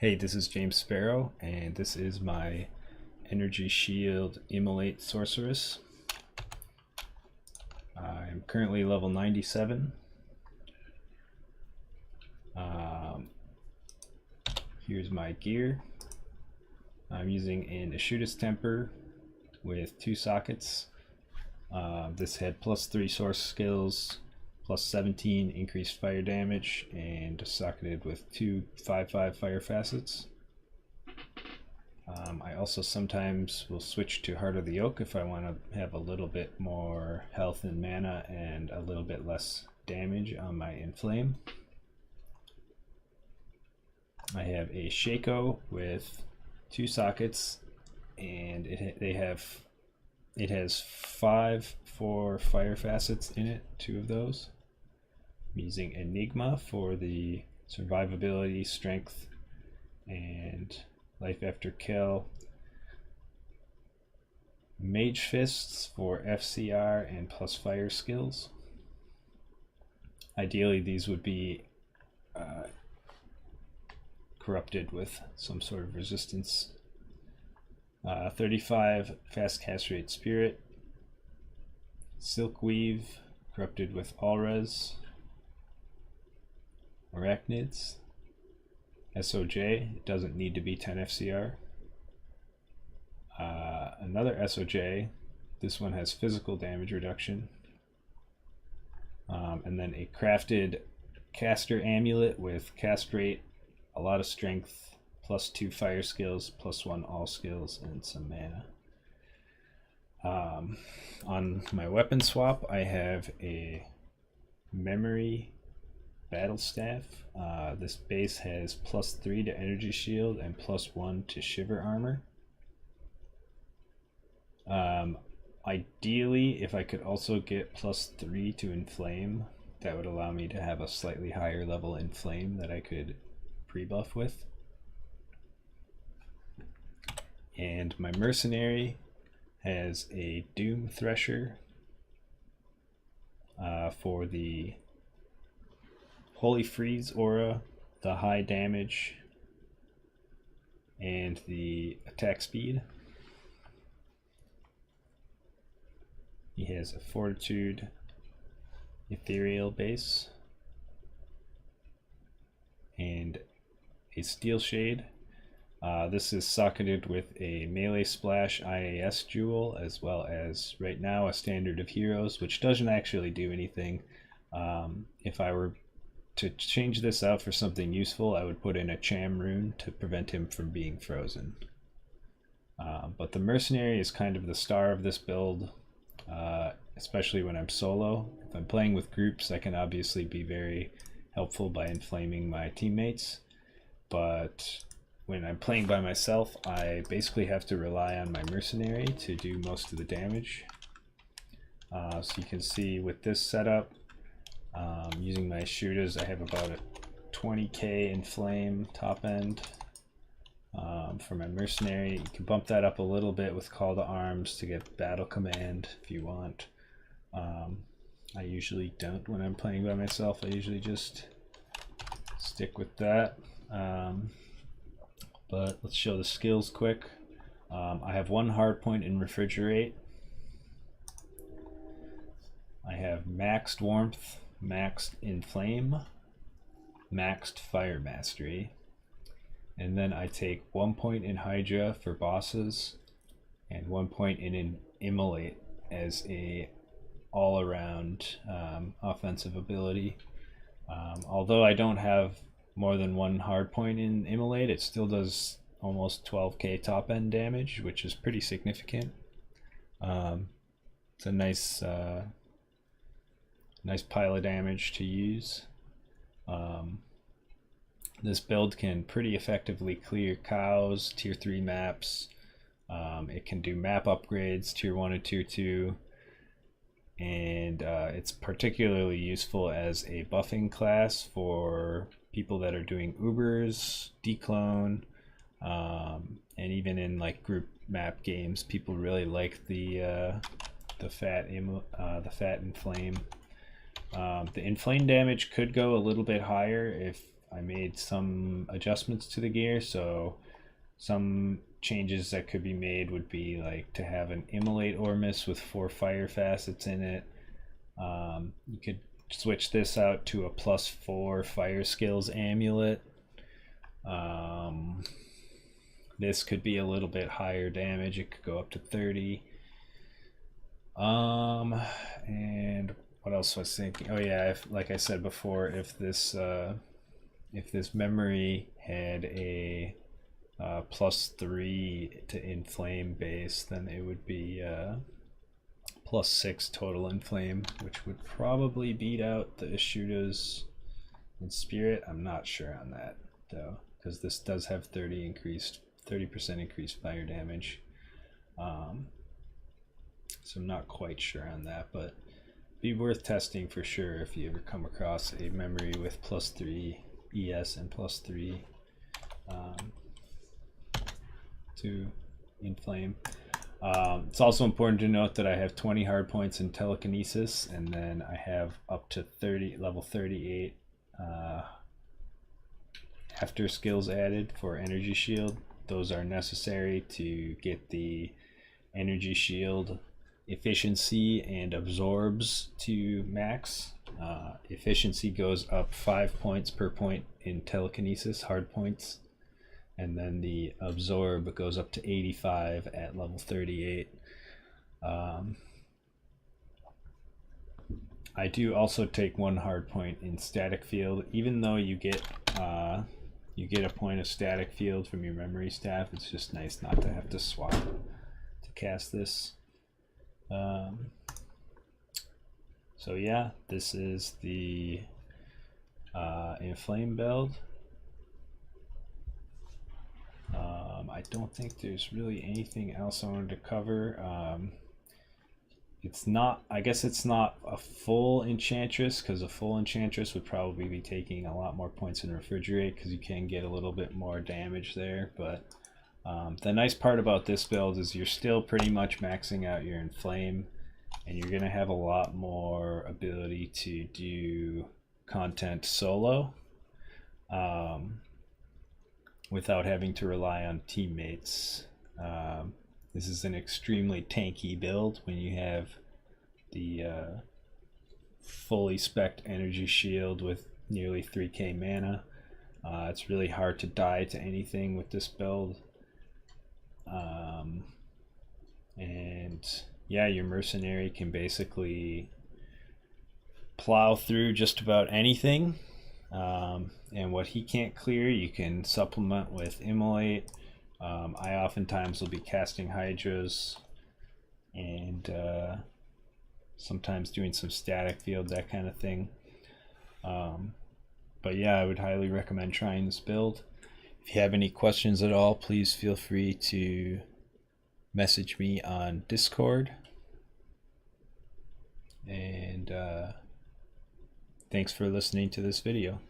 Hey, this is James Sparrow, and this is my Energy Shield Immolate Sorceress. I'm currently level 97. Here's my gear. I'm using an Ashutus Temper with 2 sockets. This had +3 source skills, +17 increased fire damage, and socketed with 2 5/5 fire facets. I also sometimes will switch to Heart of the Oak if I want to have a little bit more health and mana and a little bit less damage on my Enflame. I have a Shaco with 2 sockets, and it has 5 for fire facets in it, 2 of those. I'm using Enigma for the survivability, strength, and life after kill. Mage Fists for FCR and plus fire skills. Ideally these would be corrupted with some sort of resistance. 35 fast cast rate Spirit. Silk Weave corrupted with All-Res. Arachnids. SOJ, it doesn't need to be 10 FCR. Another SOJ, this one has physical damage reduction. And then a crafted caster amulet with cast rate, a lot of strength, +2 fire skills, +1 all skills, and some mana. On my weapon swap, I have a memory battle staff. This base has +3 to energy shield and +1 to shiver armor. Ideally, if I could also get +3 to Enflame, that would allow me to have a slightly higher level Enflame that I could pre-buff with. And my mercenary has a Doom Thresher for the Holy Freeze aura, the high damage, and the attack speed. He has a Fortitude Ethereal base and a Steel Shade. This is socketed with a Melee Splash IAS jewel, as well as right now a Standard of Heroes, which doesn't actually do anything. If I were to change this out for something useful, I would put in a Cham rune to prevent him from being frozen. But the mercenary is kind of the star of this build, especially when I'm solo. If I'm playing with groups, I can obviously be very helpful by inflaming my teammates, but when I'm playing by myself, I basically have to rely on my mercenary to do most of the damage. So you can see with this setup, using my shooters, I have about a 20k Enflame top end. For my mercenary, you can bump that up a little bit with Call to Arms to get Battle Command if you want. I usually don't when I'm playing by myself. I usually just stick with that. But let's show the skills quick. I have 1 hard point in Refrigerate. I have maxed Warmth, maxed Enflame, maxed Fire Mastery, and then I take 1 point in Hydra for bosses and 1 point in Immolate as a all-around offensive ability. Although I don't have more than 1 hard point in Immolate, it still does almost 12k top end damage, which is pretty significant. It's a nice pile of damage to use. This build can pretty effectively clear cows, tier 3 maps. It can do map upgrades, tier 1 and tier 2. And it's particularly useful as a buffing class for people that are doing Ubers, Declone, and even in like group map games, people really like the fat Enflame. The Enflame damage could go a little bit higher if I made some adjustments to the gear. So some changes that could be made would be like to have an immolate Ormus with 4 fire facets in it. You could switch this out to a +4 fire skills amulet. This could be a little bit higher damage. It could go up to 30. And what else was I thinking? Oh yeah, if, like I said before, if this memory had a +3 to inflame base, then it would be +6 total inflame, which would probably beat out the Ishudas in spirit. I'm not sure on that though, because this does have 30% increased fire damage. So I'm not quite sure on that, but be worth testing for sure if you ever come across a memory with +3 ES and +3 to inflame. It's also important to note that I have 20 hard points in telekinesis, and then I have up to level 38 after skills added for energy shield. Those are necessary to get the energy shield efficiency and absorbs to max. Efficiency goes up 5 points per point in telekinesis, hard points, and then the absorb goes up to 85 at level 38. I do also take 1 hard point in static field. Even though you get a point of static field from your memory staff, it's just nice not to have to swap to cast this. So yeah, this is the Enflame build. I don't think there's really anything else I wanted to cover. It's not, I guess it's not a full Enchantress, because a full Enchantress would probably be taking a lot more points in Refrigerate, because you can get a little bit more damage there. But the nice part about this build is you're still pretty much maxing out your Enflame, and you're going to have a lot more ability to do content solo without having to rely on teammates. This is an extremely tanky build when you have the fully spec'd energy shield with nearly 3k mana. It's really hard to die to anything with this build. And yeah, your mercenary can basically plow through just about anything. And what he can't clear, you can supplement with Immolate. I oftentimes will be casting Hydras and sometimes doing some static field, that kind of thing. But yeah, I would highly recommend trying this build. If you have any questions at all, please feel free to message me on Discord. And thanks for listening to this video.